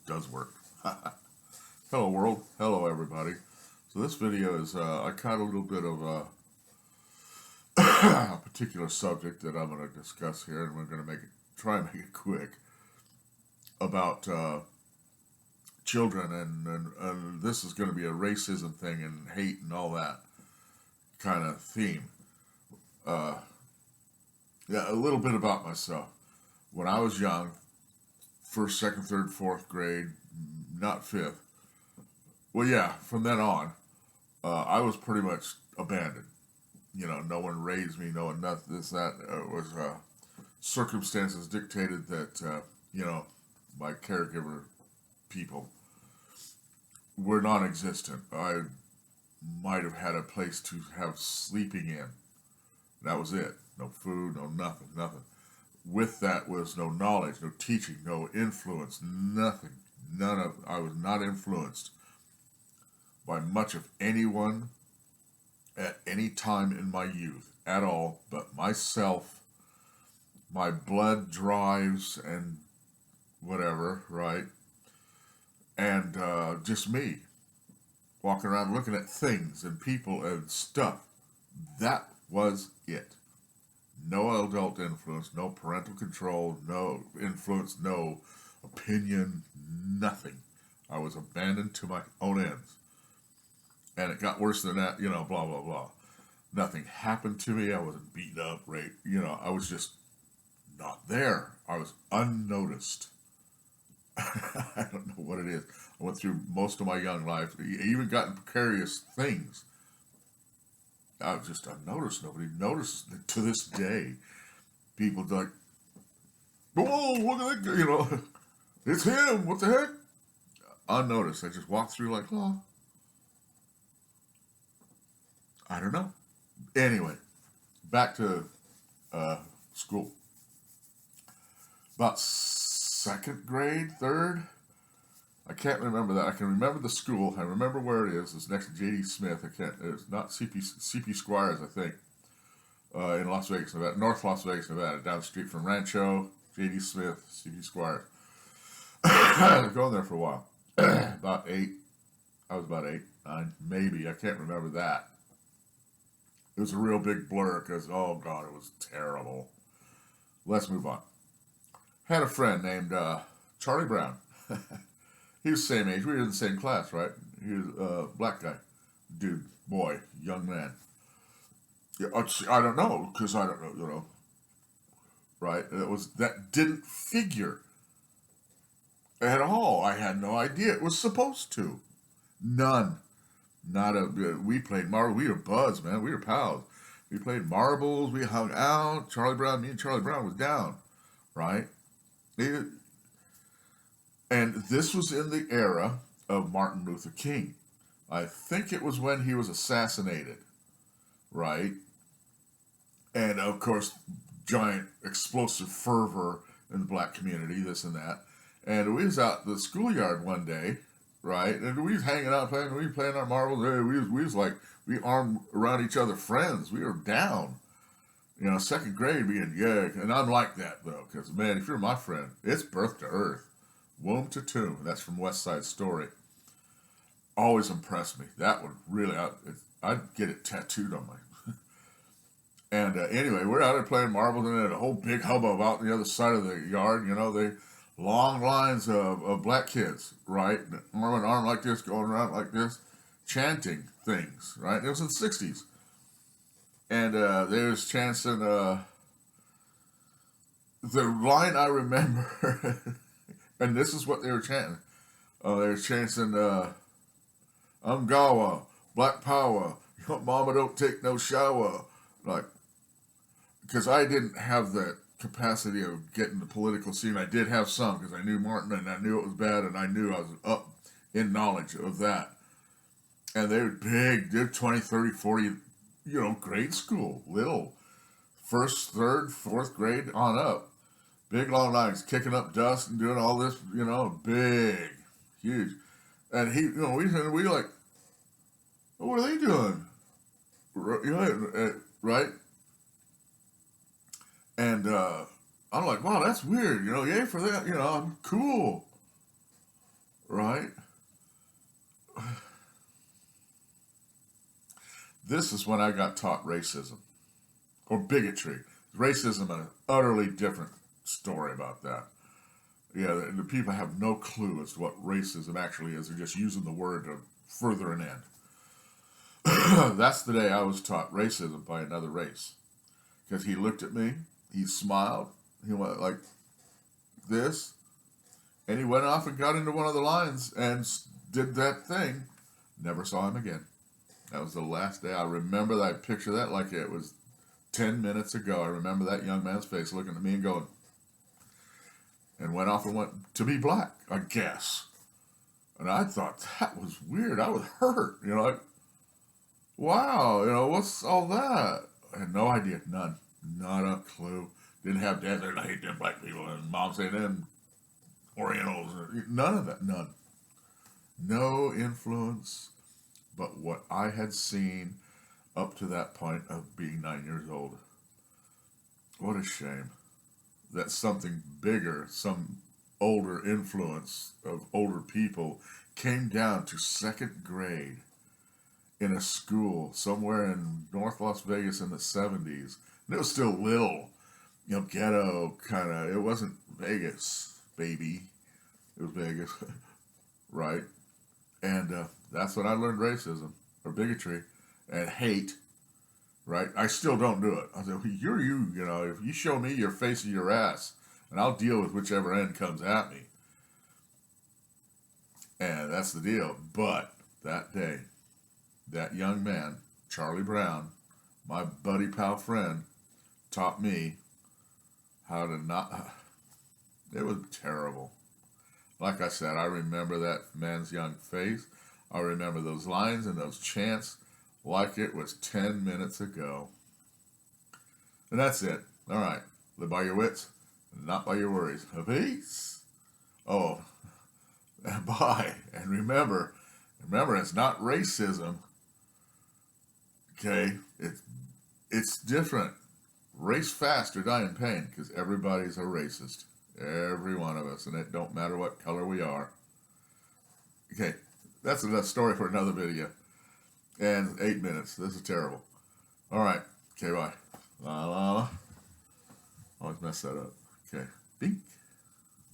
does work. Hello world, hello everybody. So this video is, I caught a little bit of a particular subject that I'm going to discuss here, and we're going to try and make it quick, about children, and this is going to be a racism thing and hate and all that kind of theme. Yeah, a little bit about myself. When I was young, first, second, third, fourth grade, not fifth. Well, yeah, from then on, I was pretty much abandoned. You know, no one raised me, no one nothing, this, that. It was circumstances dictated that, you know, my caregiver people were non-existent. I might have had a place to have sleeping in. That was it. No food, no nothing, nothing. With that was no knowledge, no teaching, no influence, nothing. I was not influenced by much of anyone at any time in my youth at all, but myself, my blood drives and whatever, right? And just me walking around looking at things and people and stuff. That was it. No adult influence, no parental control, no influence, no opinion, nothing. I was abandoned to my own ends. And it got worse than that, you know, blah, blah, blah. Nothing happened to me. I wasn't beaten up, raped. You know, I was just not there. I was unnoticed. I don't know what it is. I went through most of my young life. I even got in precarious things. I was just unnoticed. Nobody noticed. To this day, people like, whoa, look at that, you know, it's him. What the heck? Unnoticed. I just walked through like, oh, I don't know. Anyway, back to school. About second grade, third. I can't remember that. I can remember the school. I remember where it is. It's next to J.D. Smith. It's not C.P. Squires, I think, in Las Vegas, Nevada, North Las Vegas, Nevada, down the street from Rancho, J.D. Smith, C.P. Squires. I was going there for a while. About 8. I was about 8, 9, maybe. I can't remember that. It was a real big blur because, oh God, it was terrible. Let's move on. Had a friend named Charlie Brown. He was the same age. We were in the same class, right? He was a black guy. Dude, boy, young man. Yeah, I don't know, because I don't know, you know. Right? That didn't figure at all. I had no idea it was supposed to. None. We played marbles. We were buds, man. We were pals. We played marbles. We hung out. Me and Charlie Brown was down, right? And this was in the era of Martin Luther King. I think it was when he was assassinated, right? And of course, giant explosive fervor in the black community, this and that. And we was out the schoolyard one day, right? And we was hanging out playing. We was playing our marbles. We armed around each other, friends. We were down. You know, second grade being, yeah. And I'm like that though, because man, if you're my friend, it's birth to earth, womb to tomb. That's from West Side Story. Always impressed me. That would really, I'd get it tattooed on my. And anyway, we're out there playing marbles, and then a whole big hubbub out on the other side of the yard. You know, long lines of black kids, right? Arm in arm like this, going around like this, chanting things, right? It was in the 60s. And they was chanting, the line I remember, and this is what they were chanting. They were chanting, Umgawa, Black Power, your mama don't take no shower. Like, because I didn't have that capacity of getting the political scene. I did have some, because I knew Martin, and I knew it was bad, and I knew I was up in knowledge of that. And they were big. They're 20, 30, 40, you know, grade school, little. First, third, fourth grade on up. Big long lines, kicking up dust and doing all this, you know, big, huge. And he, you know, we like, what are they doing? Right? And I'm like, wow, that's weird, you know, yay for that, you know, I'm cool. right? This is when I got taught racism or bigotry. Racism, an utterly different story about that. Yeah, the people have no clue as to what racism actually is. They're just using the word to further an end. That's the day I was taught racism by another race. Because he looked at me, he smiled, he went like this, and he went off and got into one of the lines and did that thing. Never saw him again. That was the last day. I remember that. I picture that like it was 10 minutes ago. I remember that young man's face looking at me and going, and went off and went to be black, I guess. And I thought that was weird. I was hurt. Like, wow, what's all that? I had no idea. None. Not a clue. Didn't have dads saying, I hate them black people, and mom saying them Orientals. None of that. None. No influence but what I had seen up to that point of being 9 years old. What a shame that something bigger, some older influence of older people came down to second grade in a school somewhere in North Las Vegas in the 70s. And it was still little, ghetto kind of. It wasn't Vegas, baby. It was Vegas, right? And that's when I learned racism or bigotry and hate. Right? I still don't do it. I say, well, you're you. If you show me your face or your ass, and I'll deal with whichever end comes at me. And that's the deal. But that day, that young man, Charlie Brown, my buddy pal friend, taught me how to not. It was terrible. Like I said, I remember that man's young face. I remember those lines and those chants like it was 10 minutes ago. And that's it. All right. Live by your wits, not by your worries. Peace. Oh, and bye. And remember, it's not racism. Okay? It's different. Race fast or die in pain, because everybody's a racist. Every one of us. And it don't matter what color we are. Okay. That's enough story for another video. And 8 minutes. This is terrible. All right. Okay, bye. La la la. Always mess that up. Okay. Bink.